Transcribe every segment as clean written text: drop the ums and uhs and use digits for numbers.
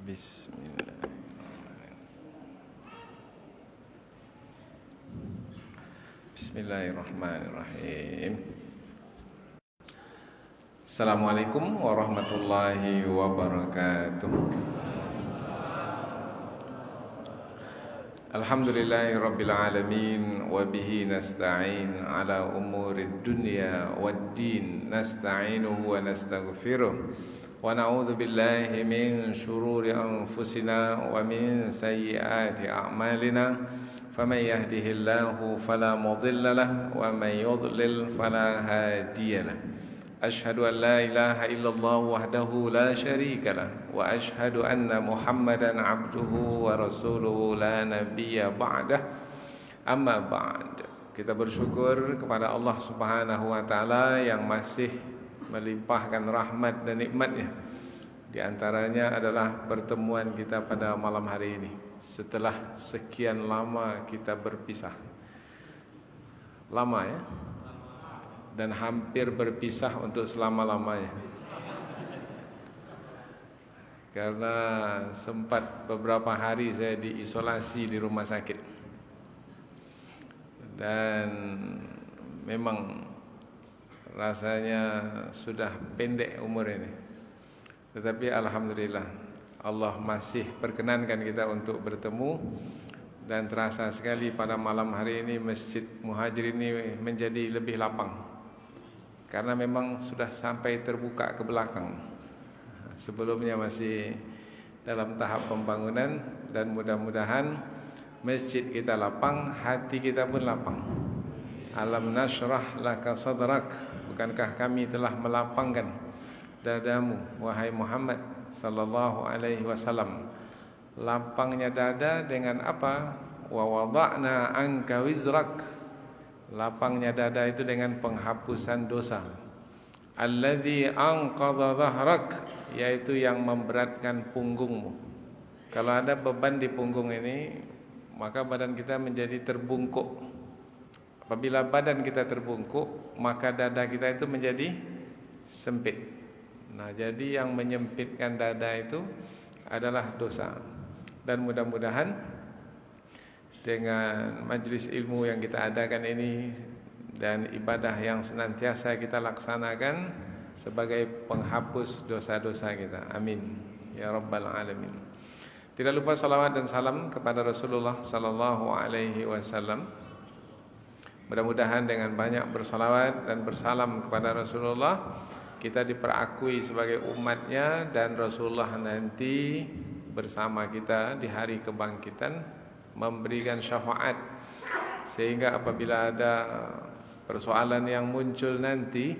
Bismillah. Bismillahirrahmanirrahim. Assalamualaikum warahmatullahi wabarakatuh. Alhamdulillahirabbil alamin wa bihi nasta'in ala umurid dunya waddin nasta'inuhu wa nastaghfiruh wa na'udzu billahi min shururi anfusina wa min sayyiati a'malina faman yahdihillahu fala mudilla lahu wa man yudlil fala hadiya lahu. Ashhadu an la ilaha illallah wahdahu la syarika lah wa ashhadu anna Muhammadan abduhu wa rasuluhu la nabiyya ba'dah. Amma ba'd. Kita bersyukur kepada Allah Subhanahu wa taala yang masih melimpahkan rahmat dan nikmatnya. Di antaranya adalah pertemuan kita pada malam hari ini setelah sekian lama kita berpisah. Lama ya? Dan hampir berpisah untuk selama-lamanya. Karena sempat beberapa hari saya diisolasi di rumah sakit. Dan memang rasanya sudah pendek umur ini. Tetapi alhamdulillah Allah masih perkenankan kita untuk bertemu. Dan terasa sekali pada malam hari ini Masjid Muhajirin ini menjadi lebih lapang. Karena memang sudah sampai terbuka ke belakang. Sebelumnya masih dalam tahap pembangunan. Dan mudah-mudahan masjid kita lapang, hati kita pun lapang. Alam nashrah laka sadrak. Bukankah kami telah melapangkan dadamu, wahai Muhammad sallallahu alaihi wasallam. Lapangnya dada dengan apa? Wa wada'na anka wizrak. Lapangnya dada itu dengan penghapusan dosa. Alladzi anqadha dhahrak, yaitu yang memberatkan punggungmu. Kalau ada beban di punggung ini, maka badan kita menjadi terbungkuk. Apabila badan kita terbungkuk, maka dada kita itu menjadi sempit. Nah, jadi yang menyempitkan dada itu adalah dosa. Dan mudah-mudahan dengan majlis ilmu yang kita adakan ini dan ibadah yang senantiasa kita laksanakan sebagai penghapus dosa-dosa kita. Amin ya rabbal alamin. Tidak lupa salawat dan salam kepada Rasulullah sallallahu alaihi wasallam. Mudah-mudahan dengan banyak bersalawat dan bersalam kepada Rasulullah, kita diperakui sebagai umatnya dan Rasulullah nanti bersama kita di hari kebangkitan memberikan syafaat, sehingga apabila ada persoalan yang muncul nanti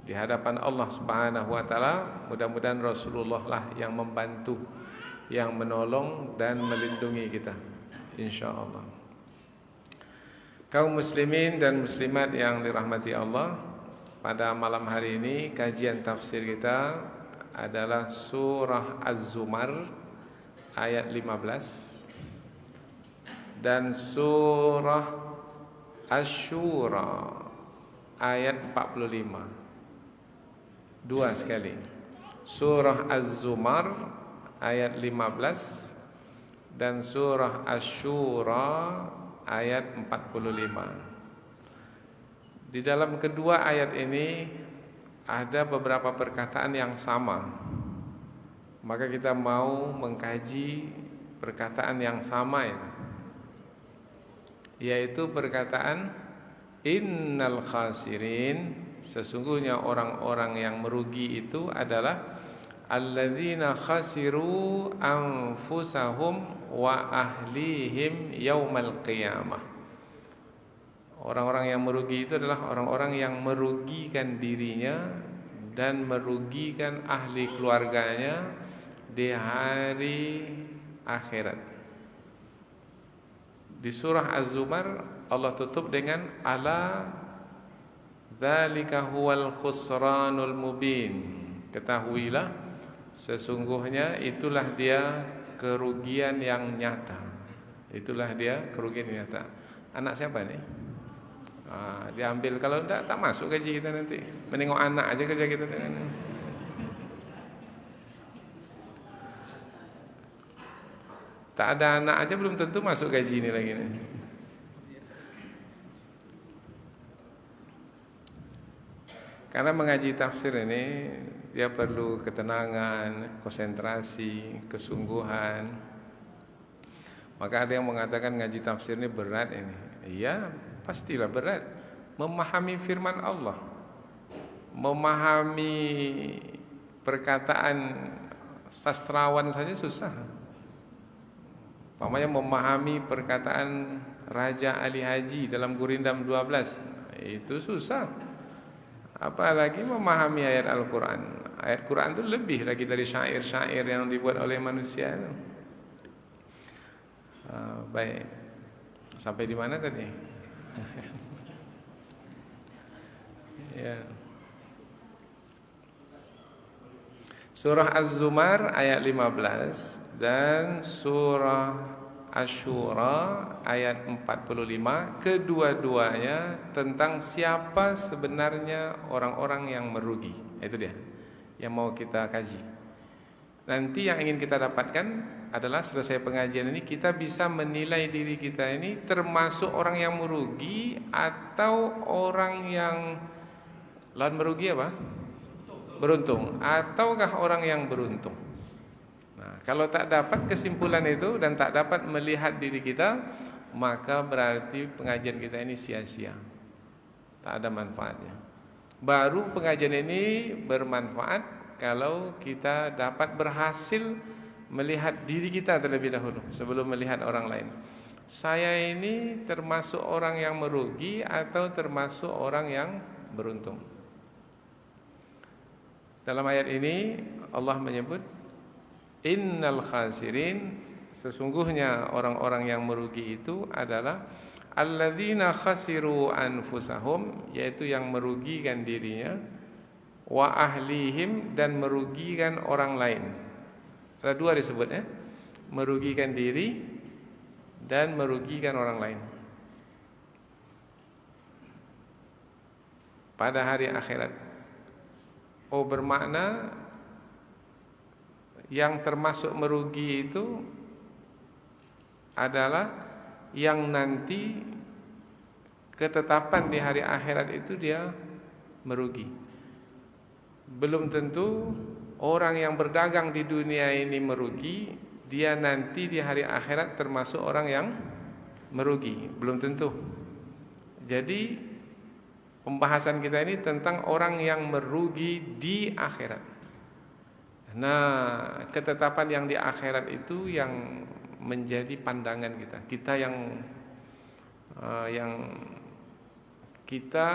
di hadapan Allah Subhanahu wa taala, mudah-mudahan Rasulullah lah yang membantu, yang menolong dan melindungi kita insyaallah. Kaum muslimin dan muslimat yang dirahmati Allah, pada malam hari ini kajian tafsir kita adalah surah Az-Zumar ayat 15 dan surah Asy-Syura ayat 45. Dua sekali. Surah Az-Zumar ayat 15 dan surah Asy-Syura ayat 45. Di dalam kedua ayat ini ada beberapa perkataan yang sama. Maka kita mau mengkaji perkataan yang sama ini, yaitu perkataan innal khasirin, sesungguhnya orang-orang yang merugi itu adalah alladzina khasiru anfusahum wa ahlihim yaumal qiyamah. Orang-orang yang merugi itu adalah orang-orang yang merugikan dirinya dan merugikan ahli keluarganya di hari akhirat. Di surah Az-Zumar Allah tutup dengan ala dzalika huwal khusranul mubin. Ketahuilah sesungguhnya itulah dia kerugian yang nyata. Itulah dia kerugian yang nyata. Anak siapa nih? Diambil, kalau enggak tak masuk gaji kita nanti. Menengok anak aja kerja kita. Tak ada anak aja belum tentu masuk gaji ini lagi nih. Karena mengaji tafsir ini dia perlu ketenangan, konsentrasi, kesungguhan. Maka ada yang mengatakan ngaji tafsir ini berat ini. Iya, pastilah berat. Memahami firman Allah, memahami perkataan sastrawan saja susah. Umpamanya memahami perkataan Raja Ali Haji dalam Gurindam 12, itu susah. Apalagi memahami ayat Al-Quran. Ayat Quran itu lebih lagi dari syair-syair yang dibuat oleh manusia itu. Baik, sampai di mana tadi? Ya. Surah Az-Zumar ayat 15 dan surah Asy-Syura ayat 45, kedua-duanya tentang siapa sebenarnya orang-orang yang merugi. Itu dia yang mau kita kaji. Nanti yang ingin kita dapatkan adalah selesai pengajian ini kita bisa menilai diri kita ini termasuk orang yang merugi atau orang yang lawan merugi apa? Beruntung, ataukah orang yang beruntung. Nah, kalau tak dapat kesimpulan itu dan tak dapat melihat diri kita, maka berarti pengajian kita ini sia-sia, tak ada manfaatnya. Baru pengajian ini bermanfaat kalau kita dapat berhasil melihat diri kita terlebih dahulu sebelum melihat orang lain. Saya ini termasuk orang yang merugi atau termasuk orang yang beruntung? Dalam ayat ini Allah menyebut innal khasirin, sesungguhnya orang-orang yang merugi itu adalah alladzina khasiru anfusahum, yaitu yang merugikan dirinya, wa ahlihim, dan merugikan orang lain. Ada dua disebutnya, merugikan diri dan merugikan orang lain pada hari akhirat. Oh, bermakna yang termasuk merugi itu adalah yang nanti ketetapan di hari akhirat itu dia merugi. Belum tentu orang yang berdagang di dunia ini merugi, dia nanti di hari akhirat termasuk orang yang merugi. Belum tentu. Jadi pembahasan kita ini tentang orang yang merugi di akhirat. Nah, ketetapan yang di akhirat itu yang menjadi pandangan kita. Kita yang kita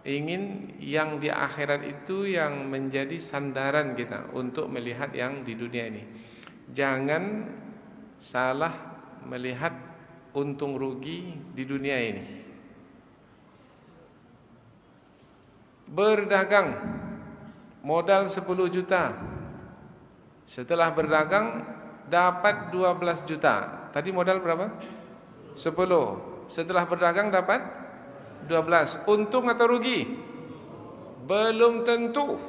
ingin yang di akhirat itu yang menjadi sandaran kita untuk melihat yang di dunia ini. Jangan salah melihat untung rugi di dunia ini. Berdagang modal 10 juta, setelah berdagang dapat 12 juta. Tadi modal berapa? 10. Setelah berdagang dapat 12. Untung atau rugi? Belum tentu.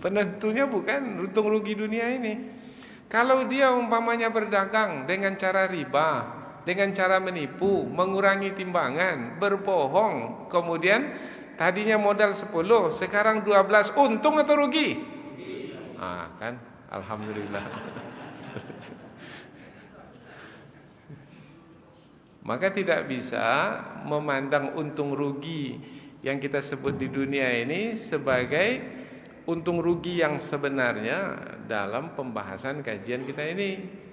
Penentunya bukan untung rugi dunia ini. Kalau dia umpamanya berdagang dengan cara riba, dengan cara menipu, mengurangi timbangan, berbohong, kemudian tadinya modal 10, sekarang 12, untung atau rugi? Kan, alhamdulillah. Maka tidak bisa memandang untung rugi yang kita sebut di dunia ini sebagai untung rugi yang sebenarnya dalam pembahasan kajian kita ini.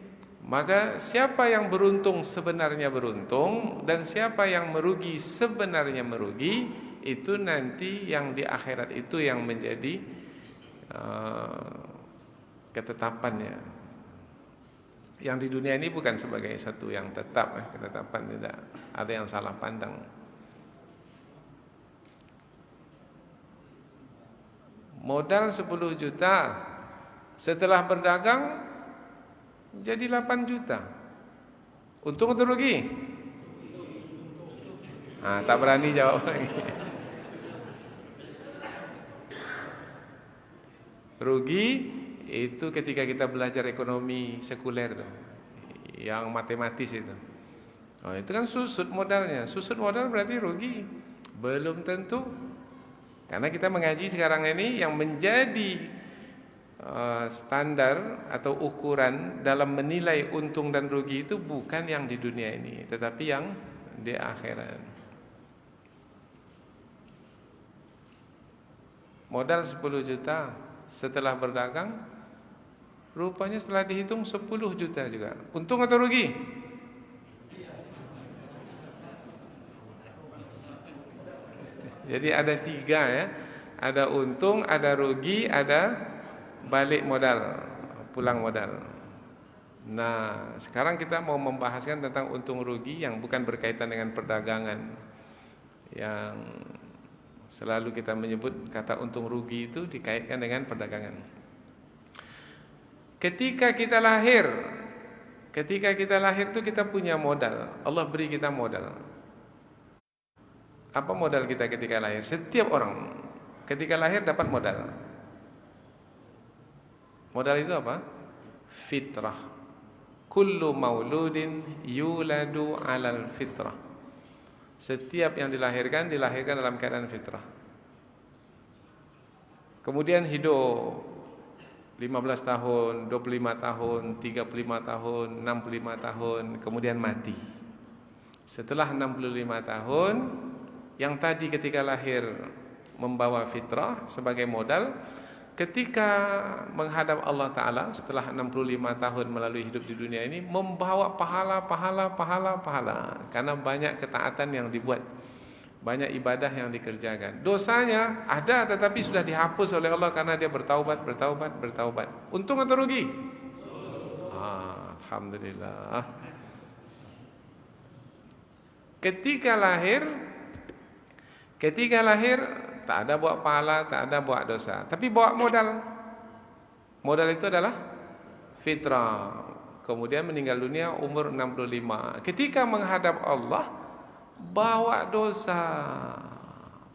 Maka siapa yang beruntung sebenarnya beruntung, dan siapa yang merugi sebenarnya merugi, itu nanti yang di akhirat itu yang menjadi ketetapannya. Yang di dunia ini bukan sebagai satu yang tetap, ketetapan, tidak ada yang salah pandang. Modal 10 juta, setelah berdagang jadi 8 juta. Untung atau rugi? Tak berani jawab lagi. Rugi itu ketika kita belajar ekonomi sekuler tuh, yang matematis itu. Oh, itu kan susut modalnya. Susut modal berarti rugi. Belum tentu. Karena kita mengaji sekarang ini yang menjadi standar atau ukuran dalam menilai untung dan rugi itu bukan yang di dunia ini, tetapi yang di akhirat. Modal 10 juta, setelah berdagang rupanya setelah dihitung 10 juta juga. Untung atau rugi? Jadi ada 3 ya. Ada untung, ada rugi, ada balik modal, pulang modal. Nah, sekarang kita mau membahaskan tentang untung rugi yang bukan berkaitan dengan perdagangan. Yang selalu kita menyebut kata untung rugi itu dikaitkan dengan perdagangan. Ketika kita lahir itu kita punya modal. Allah beri kita modal. Apa modal kita ketika lahir? Setiap orang ketika lahir dapat modal. Modal itu apa? Fitrah. Kullu mauludin yuladu 'alal fitrah. Setiap yang dilahirkan dalam keadaan fitrah. Kemudian hidup 15 tahun, 25 tahun, 35 tahun, 65 tahun, kemudian mati. Setelah 65 tahun, yang tadi ketika lahir membawa fitrah sebagai modal, ketika menghadap Allah Ta'ala setelah 65 tahun melalui hidup di dunia ini, membawa pahala. Karena banyak ketaatan yang dibuat, banyak ibadah yang dikerjakan. Dosanya ada tetapi sudah dihapus oleh Allah karena dia bertaubat. Untung atau rugi? Alhamdulillah. Ketika lahir tak ada bawa pahala, tak ada bawa dosa, tapi bawa modal. Modal itu adalah fitrah. Kemudian meninggal dunia umur 65. Ketika menghadap Allah bawa dosa.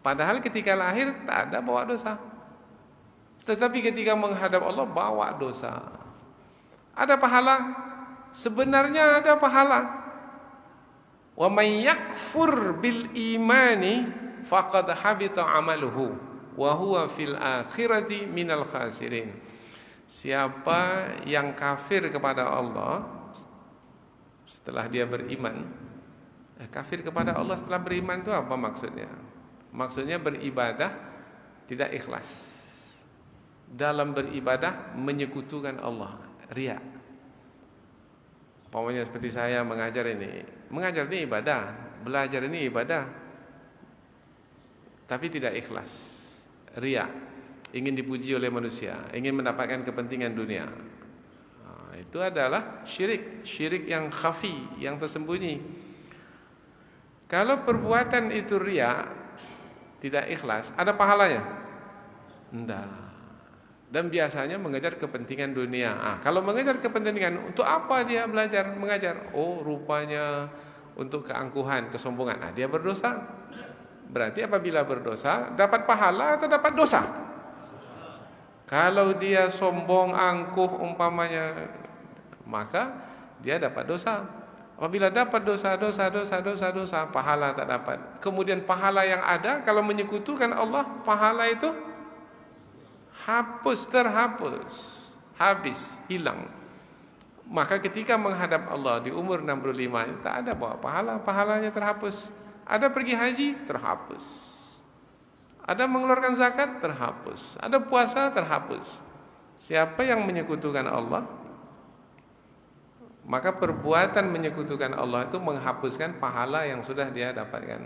Padahal ketika lahir tak ada bawa dosa. Tetapi ketika menghadap Allah bawa dosa. Ada pahala? Sebenarnya ada pahala. Wa may yakfur bil imani faqad habita amaluhu wa huwa fil akhirati minal khasirin. Siapa yang kafir kepada Allah setelah dia beriman, kafir kepada Allah setelah beriman itu apa maksudnya? Maksudnya beribadah tidak ikhlas. Dalam beribadah menyekutukan Allah, riya. Umpamanya seperti saya mengajar ini ibadah, belajar ini ibadah, tapi tidak ikhlas, riya, ingin dipuji oleh manusia, ingin mendapatkan kepentingan dunia. Itu adalah syirik yang khafi, yang tersembunyi. Kalau perbuatan itu riya, tidak ikhlas, ada pahalanya? Tidak. Dan biasanya mengejar kepentingan dunia. Kalau mengejar kepentingan, untuk apa dia belajar mengajar? Oh, rupanya untuk keangkuhan, kesombongan. Dia berdosa. Berarti apabila berdosa, dapat pahala atau dapat dosa? Kalau dia sombong, angkuh umpamanya, maka dia dapat dosa. Apabila dapat dosa, pahala tak dapat. Kemudian pahala yang ada, kalau menyekutukan Allah, pahala itu terhapus, habis, hilang. Maka ketika menghadap Allah di umur 65, tak ada bawa pahala, pahalanya terhapus. Ada pergi haji, terhapus. Ada mengeluarkan zakat, terhapus. Ada puasa, terhapus. Siapa yang menyekutukan Allah, maka perbuatan menyekutukan Allah itu menghapuskan pahala yang sudah dia dapatkan.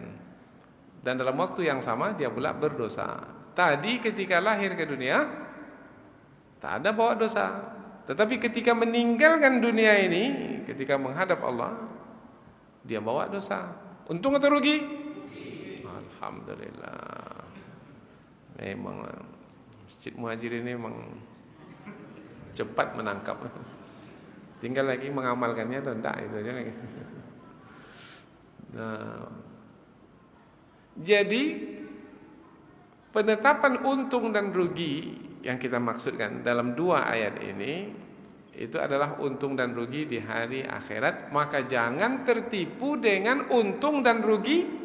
Dan dalam waktu yang sama dia pula berdosa. Tadi ketika lahir ke dunia tak ada bawa dosa, tetapi ketika meninggalkan dunia ini, ketika menghadap Allah, dia bawa dosa. Untung atau rugi? Alhamdulillah. Memang Masjid Muhajirin ini memang cepat menangkap. Tinggal lagi mengamalkannya atau tidak, itu aja lagi. Nah, jadi penetapan untung dan rugi yang kita maksudkan dalam dua ayat ini itu adalah untung dan rugi di hari akhirat. Maka jangan tertipu dengan untung dan rugi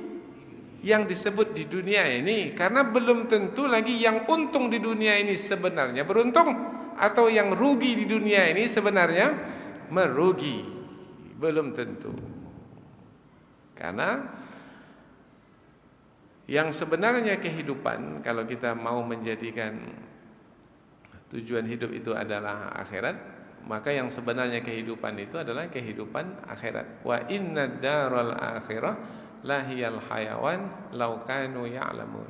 yang disebut di dunia ini, karena belum tentu lagi yang untung di dunia ini sebenarnya beruntung, atau yang rugi di dunia ini sebenarnya merugi. Belum tentu. Karena yang sebenarnya kehidupan, kalau kita mau menjadikan tujuan hidup itu adalah akhirat, maka yang sebenarnya kehidupan itu adalah kehidupan akhirat. Wa inna daral akhirah lahiyal hayawan law kanu ya'lamun.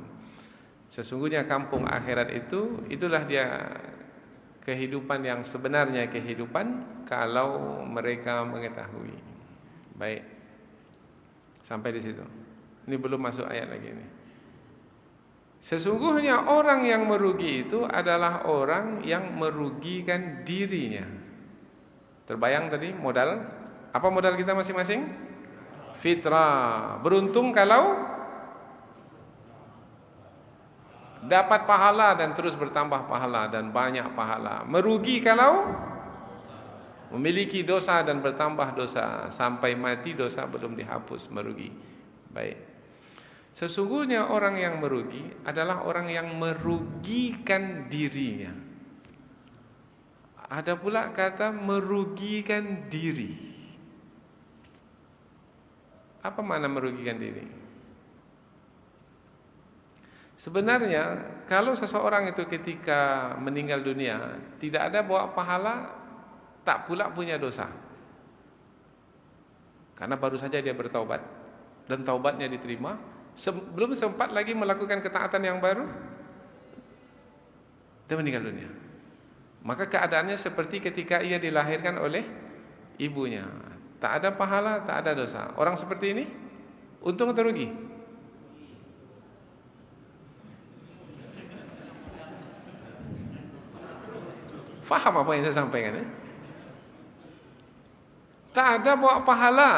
Sesungguhnya kampung akhirat itu, itulah dia kehidupan yang sebenarnya kehidupan kalau mereka mengetahui. Baik. Sampai di situ. Ini belum masuk ayat lagi ini. Sesungguhnya orang yang merugi itu adalah orang yang merugikan dirinya. Terbayang tadi modal? Apa modal kita masing-masing? Fitrah. Beruntung kalau dapat pahala dan terus bertambah pahala dan banyak pahala. Merugi kalau memiliki dosa dan bertambah dosa sampai mati dosa belum dihapus, merugi. Baik. Sesungguhnya orang yang merugi adalah orang yang merugikan dirinya. Ada pula kata merugikan diri. Apa makna merugikan diri? Sebenarnya kalau seseorang itu ketika meninggal dunia tidak ada bawa pahala, tak pula punya dosa. Karena baru saja dia bertaubat dan taubatnya diterima. Belum sempat lagi melakukan ketaatan yang baru, dia meninggal dunia. Maka keadaannya seperti ketika ia dilahirkan oleh ibunya. Tak ada pahala, tak ada dosa. Orang seperti ini untung atau rugi? Faham apa yang saya sampaikan ya? Tak ada bawa pahala,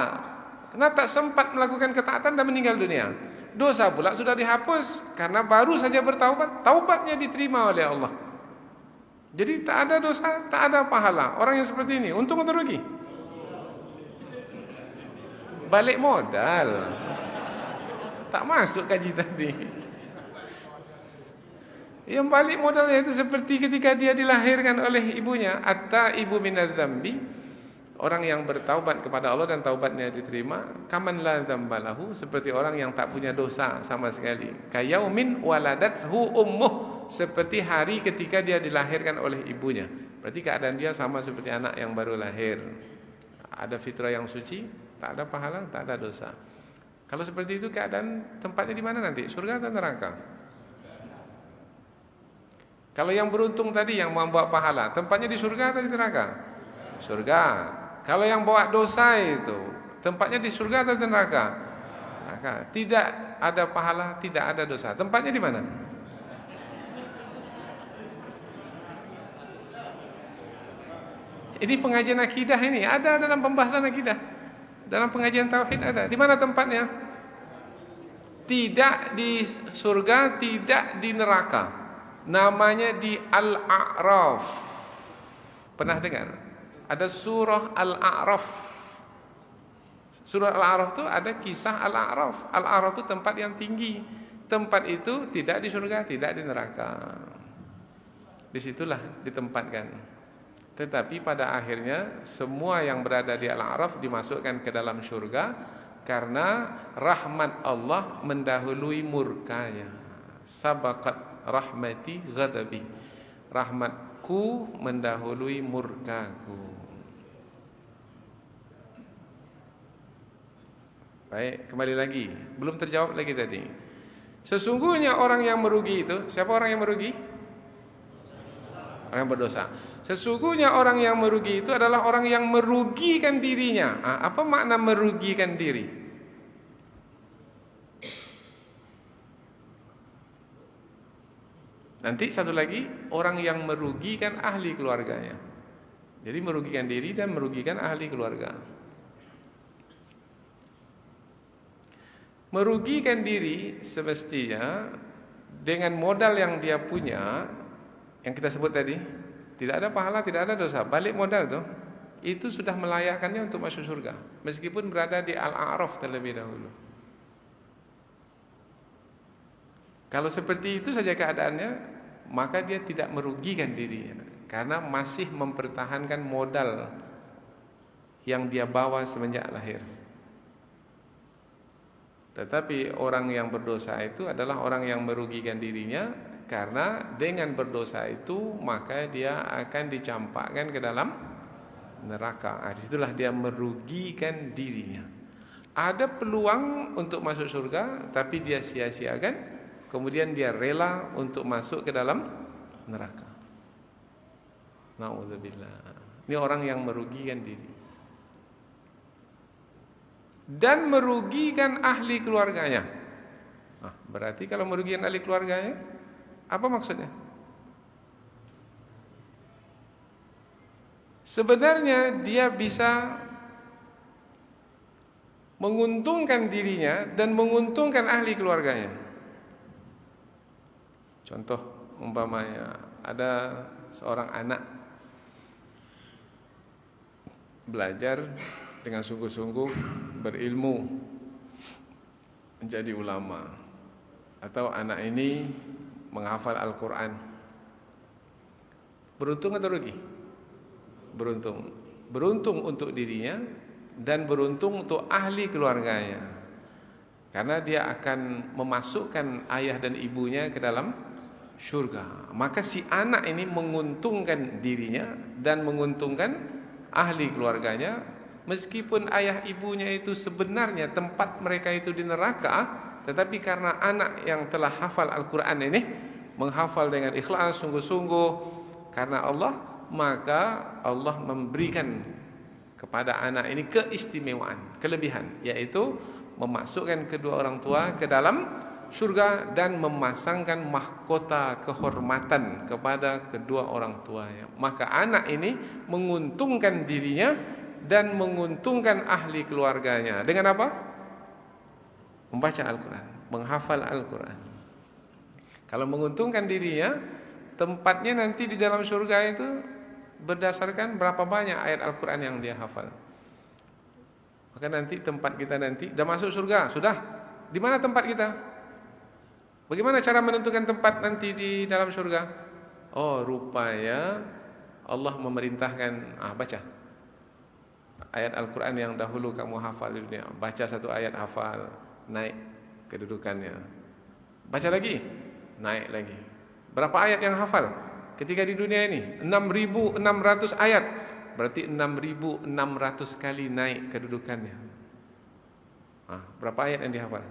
karena tak sempat melakukan ketaatan dan meninggal dunia. Dosa pula sudah dihapus karena baru saja bertaubat, taubatnya diterima oleh Allah. Jadi tak ada dosa, tak ada pahala. Orang yang seperti ini untung atau rugi? Balik modal. Tak masuk kaji tadi. Yang balik modalnya itu seperti ketika dia dilahirkan oleh ibunya, at-taibu minadz-dzambi. Orang yang bertaubat kepada Allah dan taubatnya diterima, kaman la dzambalahu, seperti orang yang tak punya dosa sama sekali. Kayaumin waladathu ummuh, seperti hari ketika dia dilahirkan oleh ibunya. Berarti keadaan dia sama seperti anak yang baru lahir. Ada fitrah yang suci, tak ada pahala, tak ada dosa. Kalau seperti itu keadaan tempatnya di mana nanti? Surga atau neraka? Kalau yang beruntung tadi yang membawa pahala, tempatnya di surga atau di neraka? Surga. Kalau yang bawa dosa itu tempatnya di surga atau di neraka? Neraka. Tidak ada pahala, tidak ada dosa. Tempatnya di mana? Ini pengajian akidah ini, ada dalam pembahasan akidah. Dalam pengajian tauhid ada. Di mana tempatnya? Tidak di surga, tidak di neraka. Namanya di Al-A'raf. Pernah dengar? Ada surah Al-A'raf. Surah Al-A'raf itu ada kisah Al-A'raf. Al-A'raf itu tempat yang tinggi. Tempat itu tidak di surga, tidak di neraka. Disitulah ditempatkan. Tetapi pada akhirnya semua yang berada di Al-A'raf dimasukkan ke dalam surga, karena rahmat Allah mendahului murkanya. Sabaqat rahmati ghadabi. Rahmatku mendahului murkaku. Baik, kembali lagi. Belum terjawab lagi tadi. Sesungguhnya orang yang merugi itu, siapa orang yang merugi? Orang yang berdosa. Sesungguhnya orang yang merugi itu adalah orang yang merugikan dirinya. Apa makna merugikan diri? Nanti satu lagi, orang yang merugikan ahli keluarganya. Jadi merugikan diri dan merugikan ahli keluarga. Merugikan diri semestinya dengan modal yang dia punya, yang kita sebut tadi, tidak ada pahala, tidak ada dosa, balik modal tuh, itu sudah melayakkannya untuk masuk surga, meskipun berada di Al-A'raf terlebih dahulu. Kalau seperti itu saja keadaannya, maka dia tidak merugikan dirinya, karena masih mempertahankan modal yang dia bawa semenjak lahir. Tetapi orang yang berdosa itu adalah orang yang merugikan dirinya, karena dengan berdosa itu maka dia akan dicampakkan ke dalam neraka. Disitulah dia merugikan dirinya. Ada peluang untuk masuk surga, tapi dia sia-siakan, kemudian dia rela untuk masuk ke dalam neraka. Na'udzubillah. Ini orang yang merugikan diri dan merugikan ahli keluarganya. Berarti kalau merugikan ahli keluarganya, apa maksudnya? Sebenarnya dia bisa menguntungkan dirinya dan menguntungkan ahli keluarganya. Contoh umpamanya ada seorang anak belajar dengan sungguh-sungguh berilmu menjadi ulama, atau anak ini menghafal Al-Quran. Beruntung atau rugi? Beruntung. Beruntung untuk dirinya dan beruntung untuk ahli keluarganya, karena dia akan memasukkan ayah dan ibunya ke dalam syurga. Maka si anak ini menguntungkan dirinya dan menguntungkan ahli keluarganya, meskipun ayah ibunya itu sebenarnya tempat mereka itu di neraka, tetapi karena anak yang telah hafal Al-Quran ini menghafal dengan ikhlas, sungguh-sungguh karena Allah, maka Allah memberikan kepada anak ini keistimewaan, kelebihan, yaitu memasukkan kedua orang tua ke dalam surga dan memasangkan mahkota kehormatan kepada kedua orang tuanya. Maka anak ini menguntungkan dirinya dan menguntungkan ahli keluarganya. Dengan apa? Membaca Al-Quran, menghafal Al-Quran. Kalau menguntungkan dirinya, tempatnya nanti di dalam surga itu berdasarkan berapa banyak ayat Al-Quran yang dia hafal. Maka nanti tempat kita nanti sudah masuk surga, sudah. Di mana tempat kita? Bagaimana cara menentukan tempat nanti di dalam surga? Oh, rupanya Allah memerintahkan, baca ayat Al-Quran yang dahulu kamu hafal di dunia. Baca satu ayat, hafal, naik kedudukannya. Baca lagi, naik lagi. Berapa ayat yang hafal ketika di dunia ini? 6.600 ayat. Berarti 6.600 kali naik kedudukannya. Berapa ayat yang dihafal?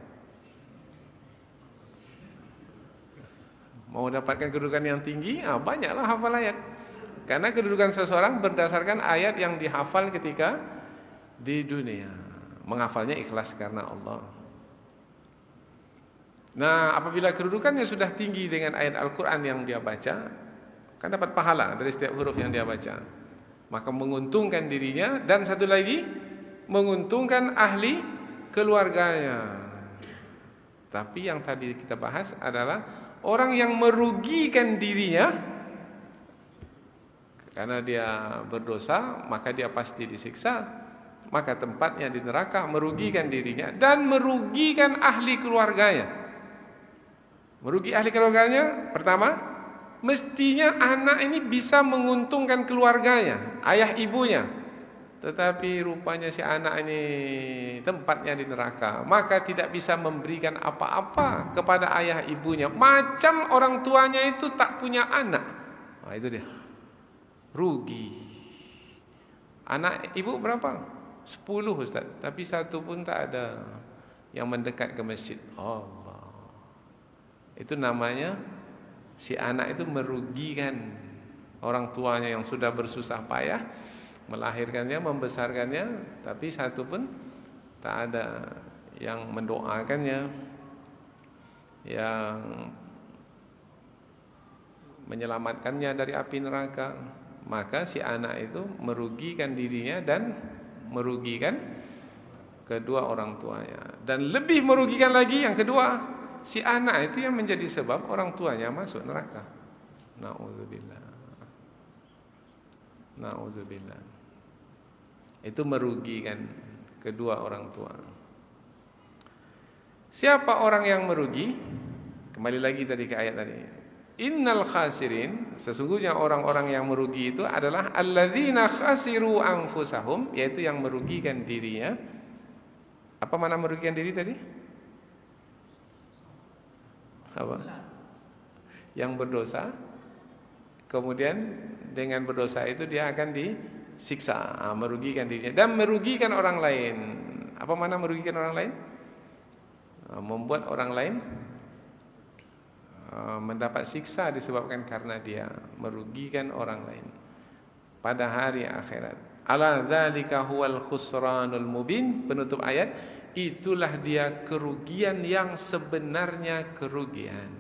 Mau dapatkan kedudukan yang tinggi, banyaklah hafal ayat. Karena kedudukan seseorang berdasarkan ayat yang dihafal ketika di dunia. Menghafalnya ikhlas karena Allah. Nah, apabila kedudukannya sudah tinggi dengan ayat Al-Quran yang dia baca, kan dapat pahala dari setiap huruf yang dia baca. Maka menguntungkan dirinya, dan satu lagi menguntungkan ahli keluarganya. Tapi yang tadi kita bahas adalah orang yang merugikan dirinya karena dia berdosa, maka dia pasti disiksa, maka tempatnya di neraka. Merugikan dirinya dan merugikan ahli keluarganya. Merugi ahli keluarganya, pertama, mestinya anak ini bisa menguntungkan keluarganya, ayah ibunya. Tetapi rupanya si anak ini tempatnya di neraka, maka tidak bisa memberikan apa-apa kepada ayah ibunya. Macam orang tuanya itu tak punya anak. Itu dia, rugi. Anak ibu berapa? 10 Ustaz, tapi satu pun tak ada yang mendekat ke masjid. Allah, itu namanya si anak itu merugikan orang tuanya yang sudah bersusah payah melahirkannya, membesarkannya, tapi satu pun tak ada yang mendoakannya, yang menyelamatkannya dari api neraka. Maka si anak itu merugikan dirinya dan merugikan kedua orang tuanya. Dan lebih merugikan lagi yang kedua, si anak itu yang menjadi sebab orang tuanya masuk neraka. Na'udzubillah. Na'udzubillah. Itu merugikan kedua orang tua. Siapa orang yang merugi? Kembali lagi tadi ke ayat tadi. Innal khasirin, sesungguhnya orang-orang yang merugi itu adalah alladzina khasiru anfusahum, yaitu yang merugikan dirinya. Apa makna merugikan diri tadi? Apa? Yang berdosa. Kemudian dengan berdosa itu dia akan disiksa, merugikan dirinya dan merugikan orang lain. Apa makna merugikan orang lain? Membuat orang lain mendapat siksa disebabkan karena dia merugikan orang lain pada hari akhirat. Ala dzalika huwal khusranul mubin. Penutup ayat, itulah dia kerugian yang sebenarnya kerugian.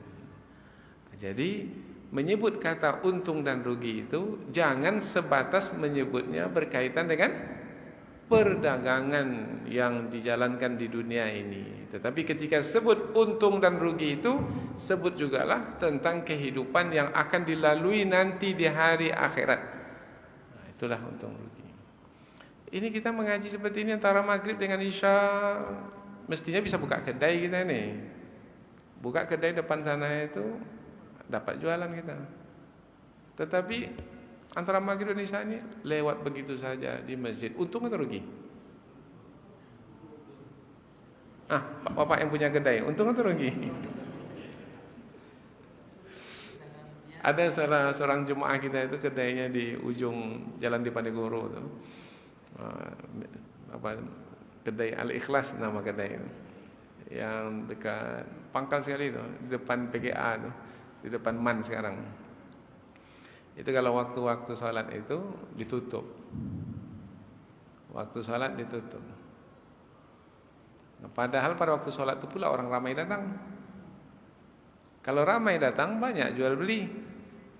Jadi menyebut kata untung dan rugi itu jangan sebatas menyebutnya berkaitan dengan perdagangan yang dijalankan di dunia ini. Tetapi ketika sebut untung dan rugi itu, sebut jugalah tentang kehidupan yang akan dilalui nanti di hari akhirat. Nah, itulah untung rugi. Ini kita mengaji seperti ini antara maghrib dengan isya, mestinya bisa buka kedai kita nih. Buka kedai depan sana itu dapat jualan kita. Tetapi antara maghrib dan isya ini lewat begitu saja di masjid. Untung atau rugi? Bapak yang punya kedai, untung atau rugi? Ada seorang jemaah kita itu kedainya di ujung jalan di Panegoro tuh. Kedai Al-Ikhlas nama kedai itu. Yang dekat pangkal sekali itu, di depan PGA tuh, di depan MAN sekarang. Itu kalau waktu-waktu salat itu ditutup. Waktu salat ditutup. Nah, padahal pada waktu salat itu pula orang ramai datang. Kalau ramai datang banyak jual beli.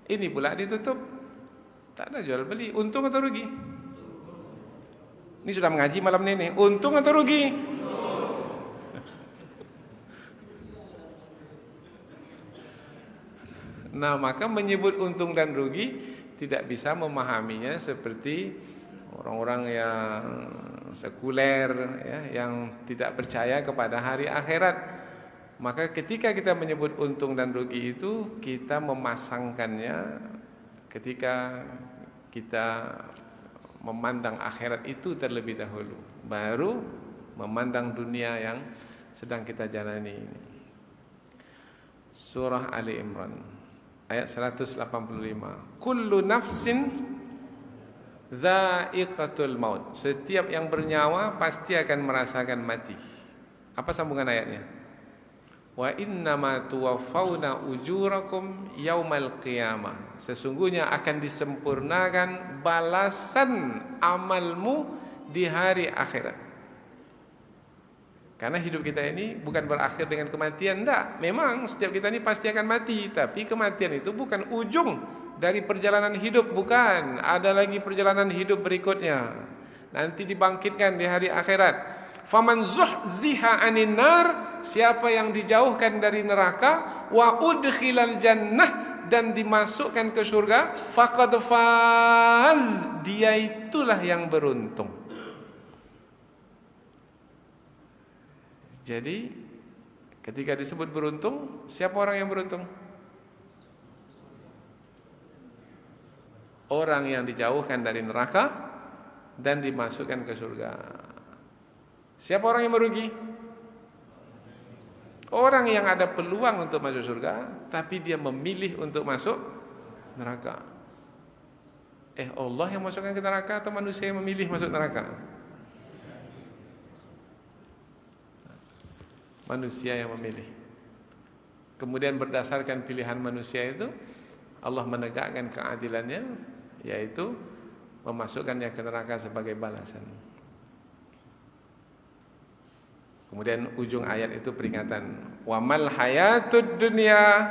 Ini pula ditutup. Tak ada jual beli. Untung atau rugi? Ini sudah mengaji malam ini. Untung atau rugi? Nah, maka menyebut untung dan rugi tidak bisa memahaminya seperti orang-orang yang sekuler, ya, yang tidak percaya kepada hari akhirat. Maka ketika kita menyebut untung dan rugi itu, kita memasangkannya ketika kita memandang akhirat itu terlebih dahulu, baru memandang dunia yang sedang kita jalani. Surah Ali Imran ayat 185. Kullu nafsin dha'iqatul maut. Setiap yang bernyawa pasti akan merasakan mati. Apa sambungan ayatnya? Wa innama tuwaffawna ujurakum yaumal qiyamah. Sesungguhnya akan disempurnakan balasan amalmu di hari akhirat. Karena hidup kita ini bukan berakhir dengan kematian, enggak. Memang setiap kita ini pasti akan mati, tapi kematian itu bukan ujung dari perjalanan hidup, bukan. Ada lagi perjalanan hidup berikutnya. Nanti dibangkitkan di hari akhirat. Faman zuhziha 'anil nar, siapa yang dijauhkan dari neraka, wa udkhilal jannah, dan dimasukkan ke surga, faqad faz, dia itulah yang beruntung. Jadi ketika disebut beruntung, siapa orang yang beruntung? Orang yang dijauhkan dari neraka dan dimasukkan ke surga. Siapa orang yang merugi? Orang yang ada peluang untuk masuk surga, tapi dia memilih untuk masuk neraka. Allah yang masukkan ke neraka atau manusia yang memilih masuk neraka? Manusia yang memilih. Kemudian berdasarkan pilihan manusia itu, Allah menegakkan keadilannya, yaitu memasukkannya ke neraka sebagai balasan. Kemudian ujung ayat itu peringatan, wa mal hayatud dunya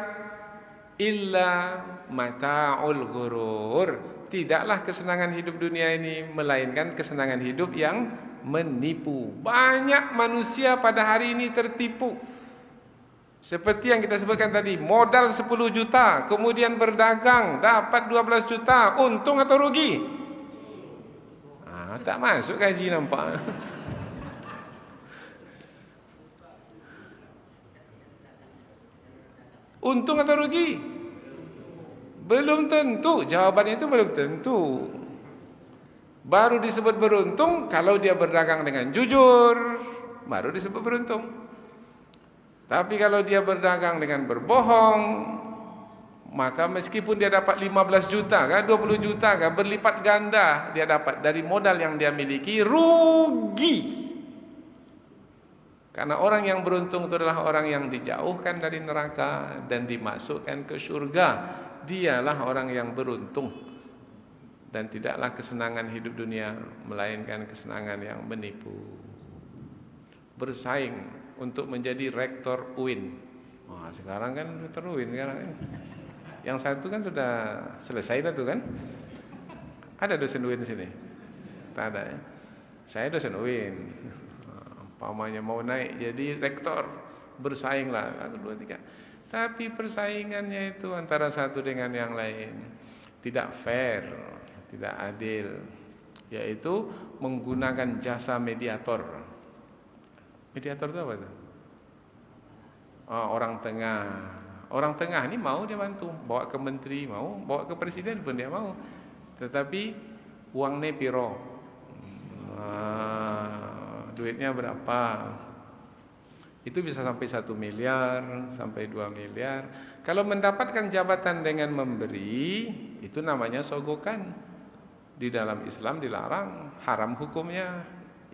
illa mata'ul ghurur. Tidaklah kesenangan hidup dunia ini melainkan kesenangan hidup yang menipu. Banyak manusia pada hari ini tertipu. Seperti yang kita sebutkan tadi, modal 10 juta, kemudian berdagang, dapat 12 juta, untung atau rugi? Tak masuk gaji nampak. Untung atau rugi? Belum tentu, jawabannya itu belum tentu. Baru disebut beruntung kalau dia berdagang dengan jujur, baru disebut beruntung. Tapi kalau dia berdagang dengan berbohong, maka meskipun dia dapat 15 juta kah, 20 juta kah, berlipat ganda dia dapat dari modal yang dia miliki, rugi. Karena orang yang beruntung itu adalah orang yang dijauhkan dari neraka dan dimasukkan ke surga. Dialah orang yang beruntung. Dan tidaklah kesenangan hidup dunia melainkan kesenangan yang menipu. Bersaing untuk menjadi rektor UIN. Wah, sekarang kan rektor UIN sekarang kan. Yang satu kan sudah selesai dah tu kan. Ada dosen UIN sini? Tak ada ya. Saya dosen UIN. Pamannya mau naik jadi rektor, bersainglah 1, 2, 3. Tapi persaingannya itu antara satu dengan yang lain tidak fair, tidak adil, yaitu menggunakan jasa mediator. Mediator itu apa itu? Orang tengah. Orang tengah ni mau dia bantu, bawa ke menteri mau, bawa ke presiden pun dia mau. Tetapi uang ni piro? Duitnya berapa? Itu bisa sampai 1 miliar, sampai 2 miliar. Kalau mendapatkan jabatan dengan memberi, itu namanya sogokan. Di dalam Islam dilarang, haram hukumnya.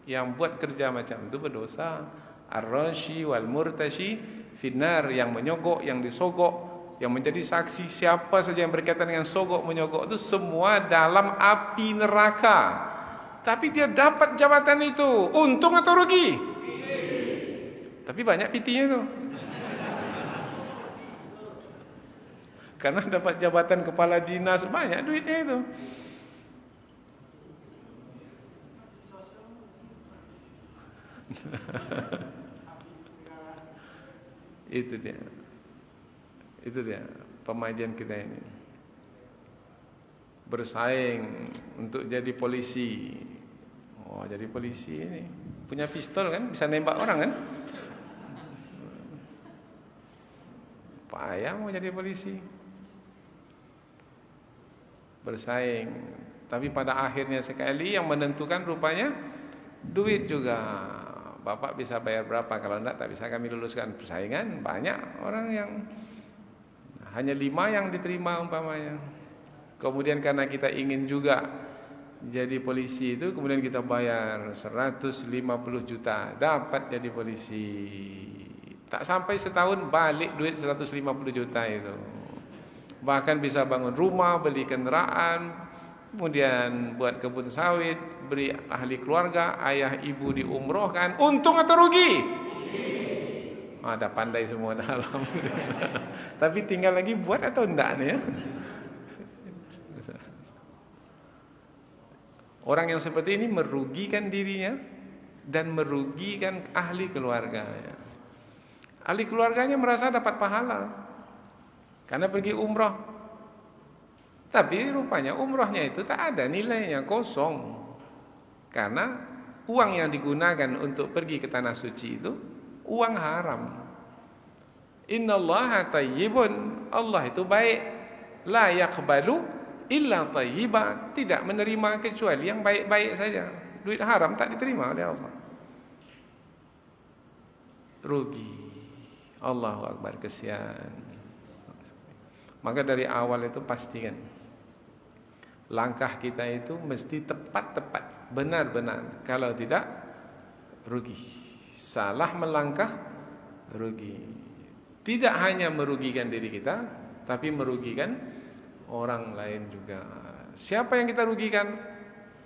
Yang buat kerja macam itu berdosa. Ar-rashi wal murtashi finnar, yang menyogok, yang disogok, yang menjadi saksi, siapa saja yang berkaitan dengan sogok menyogok itu semua dalam api neraka. Tapi dia dapat jabatan itu, untung atau rugi? Tapi banyak pitinya itu. Karena dapat jabatan kepala dinas, banyak duitnya itu. Itu dia pemajian kita ini. Bersaing untuk jadi polisi. Oh, jadi polisi ini punya pistol kan, bisa nembak orang kan? Payah mau jadi polisi. Bersaing, tapi pada akhirnya sekali yang menentukan rupanya duit juga. Bapak bisa bayar berapa? Kalau enggak tak bisa kami luluskan. Persaingan banyak orang yang hanya 5 yang diterima umpamanya. Kemudian karena kita ingin juga jadi polisi itu, kemudian kita bayar 150 juta, dapat jadi polisi. Tak sampai setahun balik duit 150 juta itu. Bahkan bisa bangun rumah, beli kendaraan, kemudian buat kebun sawit, beri ahli keluarga, ayah ibu diumrohkan. Untung atau rugi? Dah pandai semua dah, alhamdulillah. Tapi tinggal lagi buat atau enggak nih ya? Orang yang seperti ini merugikan dirinya dan merugikan ahli keluarganya. Ahli keluarganya merasa dapat pahala karena pergi umrah. Tapi rupanya umrahnya itu tak ada nilainya, kosong. Karena uang yang digunakan untuk pergi ke tanah suci itu uang haram. Innallaha tayyibun, Allah itu baik. La yaqbalu illa tayyiban, tidak menerima kecuali yang baik-baik saja. Duit haram tak diterima oleh Allah. Rugi. Allahu Akbar, kesian. Maka dari awal itu pastikan langkah kita itu mesti tepat-tepat, benar-benar. Kalau tidak, rugi. Salah melangkah, rugi. Tidak hanya merugikan diri kita, tapi merugikan orang lain juga. Siapa yang kita rugikan?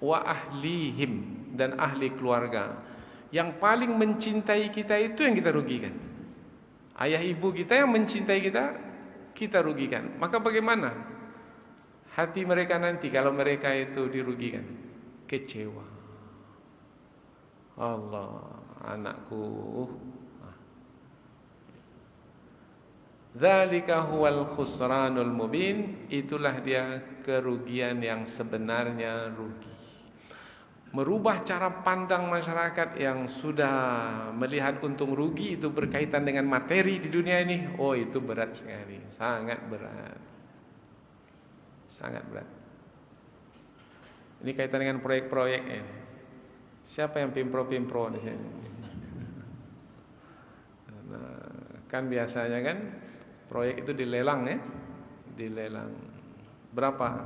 Wa ahlihim, dan ahli keluarga. Yang paling mencintai kita itu yang kita rugikan. Ayah ibu kita yang mencintai kita, kita rugikan. Maka bagaimana hati mereka nanti kalau mereka itu dirugikan? Kecewa. Allah, anakku. Dzalika huwal khusranul mubin, itulah dia kerugian yang sebenarnya rugi. Merubah cara pandang masyarakat yang sudah melihat untung rugi itu berkaitan dengan materi di dunia ini, oh itu berat sekali, sangat berat. Sangat berat. Ini kaitan dengan proyek-proyek ini. Siapa yang pimpro-pimpro di sini? Nah, kan biasanya kan proyek itu dilelang ya, dilelang. Berapa?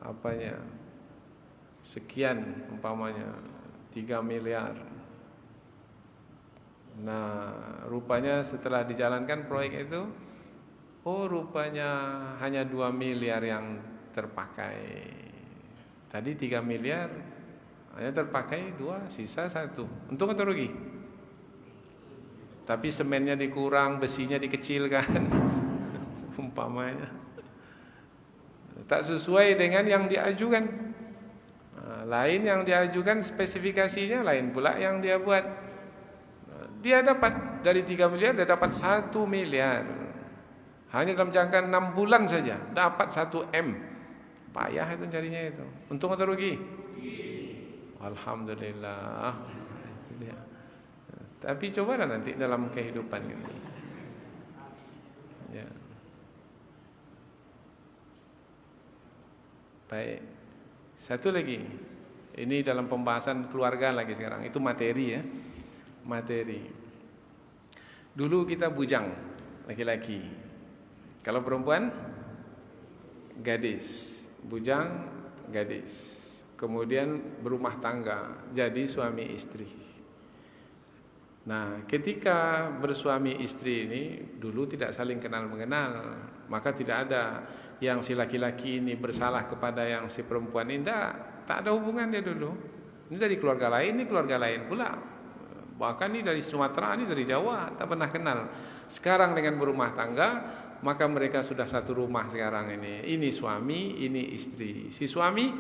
Apanya? Sekian umpamanya 3 miliar. Nah, rupanya setelah dijalankan proyek itu, oh rupanya hanya 2 miliar yang terpakai. Tadi 3 miliar hanya terpakai 2, sisa 1. Untung atau rugi? Tapi semennya dikurang, besinya dikecilkan. Umpamanya tak sesuai dengan yang diajukan. Lain yang diajukan spesifikasinya, lain pula yang dia buat. Dia dapat dari 3 miliar, dia dapat 1 miliar. Hanya dalam jangka 6 bulan saja dapat 1 M. Payah itu carinya itu. Untung atau rugi? Alhamdulillah. Tapi cobalah nanti dalam kehidupan ini. Ya. Baik. Satu lagi. Ini dalam pembahasan keluarga lagi sekarang. Itu materi ya. Materi. Dulu kita bujang, laki-laki. Kalau perempuan, gadis. Bujang, gadis. Kemudian berumah tangga, jadi suami istri. Nah, ketika bersuami istri ini dulu tidak saling kenal mengenal, maka tidak ada yang si laki-laki ini bersalah kepada yang si perempuan ini. Tak ada hubungan dia dulu. Ini dari keluarga lain, ini keluarga lain pula. Bahkan ini dari Sumatera, ini dari Jawa, tak pernah kenal. Sekarang dengan berumah tangga, maka mereka sudah satu rumah sekarang ini. Ini suami, ini istri. Si suami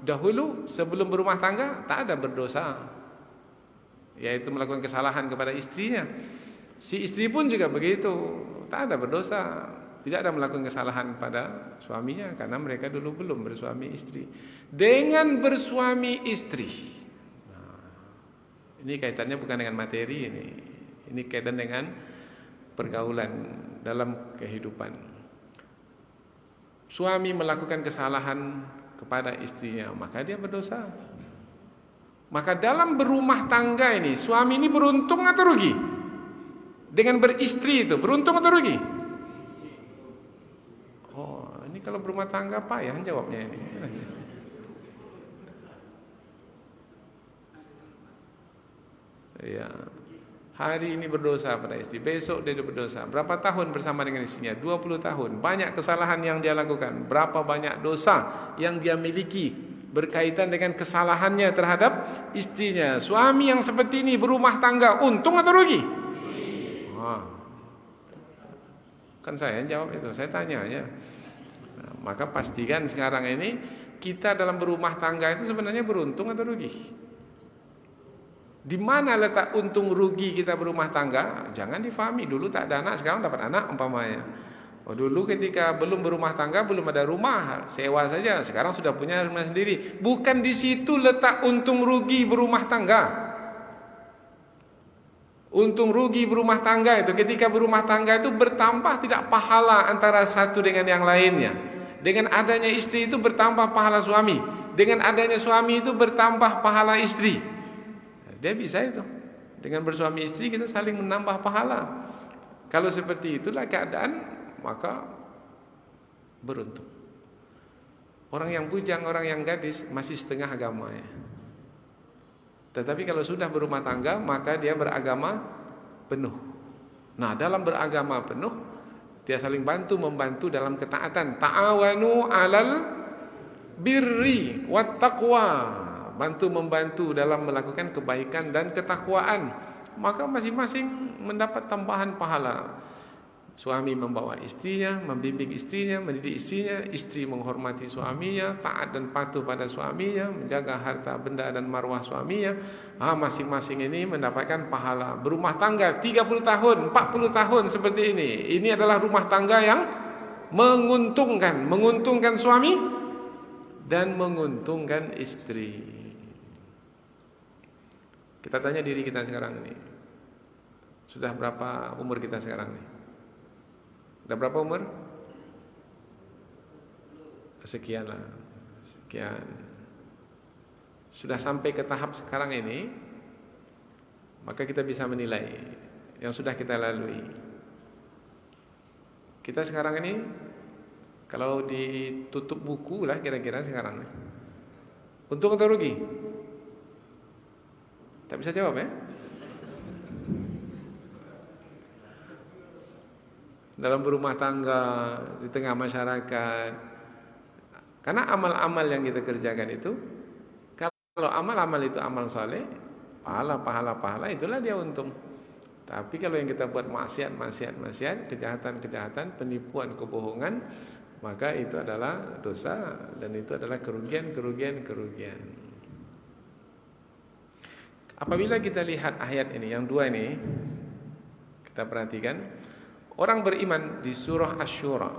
dahulu sebelum berumah tangga tak ada berdosa, yaitu melakukan kesalahan kepada istrinya. Si istri pun juga begitu, tak ada berdosa, tidak ada melakukan kesalahan pada suaminya, karena mereka dulu belum bersuami istri. Dengan bersuami istri, nah, ini kaitannya bukan dengan materi ini kaitan dengan pergaulan dalam kehidupan. Suami melakukan kesalahan kepada istrinya, maka dia berdosa. Maka dalam berumah tangga ini, suami ini beruntung atau rugi? Dengan beristri itu, beruntung atau rugi? Oh, ini kalau berumah tangga payah jawabnya ini. Ya. Hari ini berdosa pada istri, besok dia berdosa. Berapa tahun bersama dengan istrinya? 20 tahun. Banyak kesalahan yang dia lakukan. Berapa banyak dosa yang dia miliki berkaitan dengan kesalahannya terhadap istrinya. Suami yang seperti ini berumah tangga, untung atau rugi? Kan saya jawab itu, saya tanya aja. Nah, maka pastikan sekarang ini kita dalam berumah tangga itu sebenarnya beruntung atau rugi? Di mana letak untung rugi kita berumah tangga? Jangan difahami dulu tak ada anak, sekarang dapat anak umpamanya. Oh, dulu ketika belum berumah tangga, belum ada rumah, sewa saja. Sekarang sudah punya rumah sendiri. Bukan di situ letak untung rugi berumah tangga. Untung rugi berumah tangga itu ketika berumah tangga itu bertambah tidak pahala antara satu dengan yang lainnya. Dengan adanya istri itu bertambah pahala suami. Dengan adanya suami itu bertambah pahala istri. Dia bisa itu. Dengan bersuami istri kita saling menambah pahala. Kalau seperti itulah keadaan, maka beruntung. Orang yang bujang, orang yang gadis masih setengah agamanya. Tetapi kalau sudah berumah tangga, maka dia beragama penuh. Nah, dalam beragama penuh, dia saling bantu-membantu dalam ketaatan. Ta'awanu 'alal birri wat taqwa. Bantu-membantu dalam melakukan kebaikan dan ketakwaan. Maka masing-masing mendapat tambahan pahala. Suami membawa istrinya, membimbing istrinya, mendidik istrinya, istri menghormati suaminya, taat dan patuh pada suaminya, menjaga harta benda dan marwah suaminya. Masing-masing ini mendapatkan pahala. Berumah tangga 30 tahun, 40 tahun seperti ini. Ini adalah rumah tangga yang menguntungkan, menguntungkan suami dan menguntungkan istri. Kita tanya diri kita sekarang ini, sudah berapa umur kita sekarang nih? Sudah berapa umur? Sekian lah, sekian. Sudah sampai ke tahap sekarang ini, maka kita bisa menilai yang sudah kita lalui. Kita sekarang ini, kalau ditutup buku lah kira-kira sekarang nih, untung atau rugi? Tak bisa jawab ya? Dalam berumah tangga, di tengah masyarakat. Karena amal-amal yang kita kerjakan itu, kalau amal-amal itu amal saleh, pahala, itulah dia untung. Tapi kalau yang kita buat maksiat, kejahatan, penipuan, kebohongan, maka itu adalah dosa dan itu adalah kerugian. Apabila kita lihat ayat ini, yang dua ini, kita perhatikan. Orang beriman di surah Asy-Syura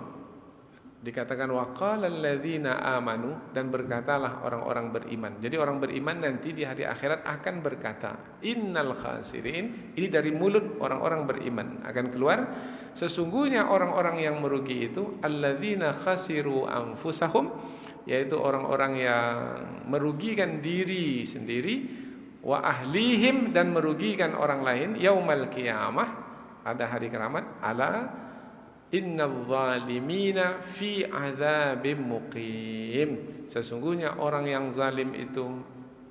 dikatakan waqala alladzina amanu, dan berkatalah orang-orang beriman. Jadi orang beriman nanti di hari akhirat akan berkata, innal khasirin, ini dari mulut orang-orang beriman akan keluar, sesungguhnya orang-orang yang merugi itu alladzina khasiru anfusahum, yaitu orang-orang yang merugikan diri sendiri, wa ahlihim, dan merugikan orang lain, yaumal qiyamah, pada hari kiamat, ala innadz zalimina fi adzabim muqim, sesungguhnya orang yang zalim itu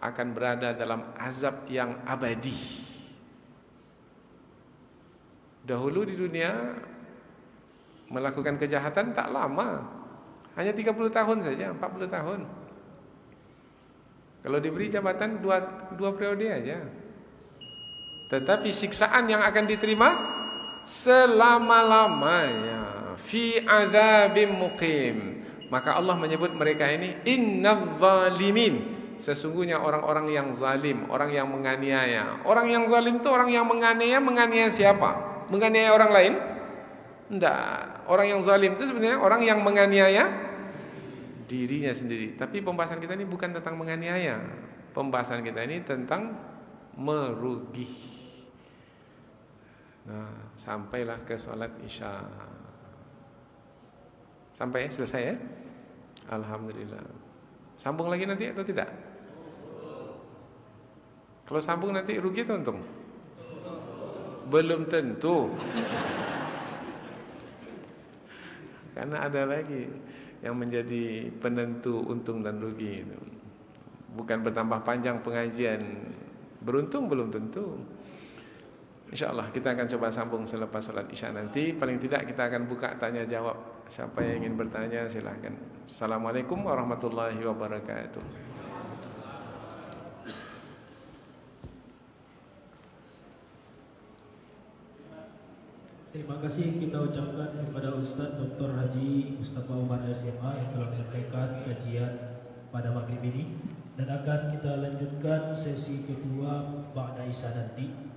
akan berada dalam azab yang abadi. Dahulu di dunia melakukan kejahatan tak lama, hanya 30 tahun saja, 40 tahun. Kalau diberi jabatan dua periode aja. Tetapi siksaan yang akan diterima selama-lamanya, fi azabim muqim. Maka Allah menyebut mereka ini innadz zalimin, sesungguhnya orang-orang yang zalim, orang yang menganiaya. Orang yang zalim itu orang yang menganiaya siapa? Menganiaya orang lain? Tidak. Orang yang zalim itu sebenarnya orang yang menganiaya dirinya sendiri. Tapi pembahasan kita ini bukan tentang menganiaya. Pembahasan kita ini tentang merugi. Nah, sampailah ke sholat isya. Sampai selesai ya? Alhamdulillah. Sambung lagi nanti atau tidak? Kalau sambung nanti rugi atau untung? Belum tentu. Karena ada lagi yang menjadi penentu untung dan rugi. Bukan bertambah panjang pengajian, beruntung belum tentu. InsyaAllah kita akan coba sambung selepas salat isya nanti. Paling tidak kita akan buka tanya jawab. Siapa yang ingin bertanya silahkan. Assalamualaikum warahmatullahi wabarakatuh. Terima kasih kita ucapkan kepada Ustaz Dr. Haji Mustafa Umar SMA yang telah menyampaikan kajian pada maghrib ini. Dan akan kita lanjutkan sesi kedua ba'da isya nanti.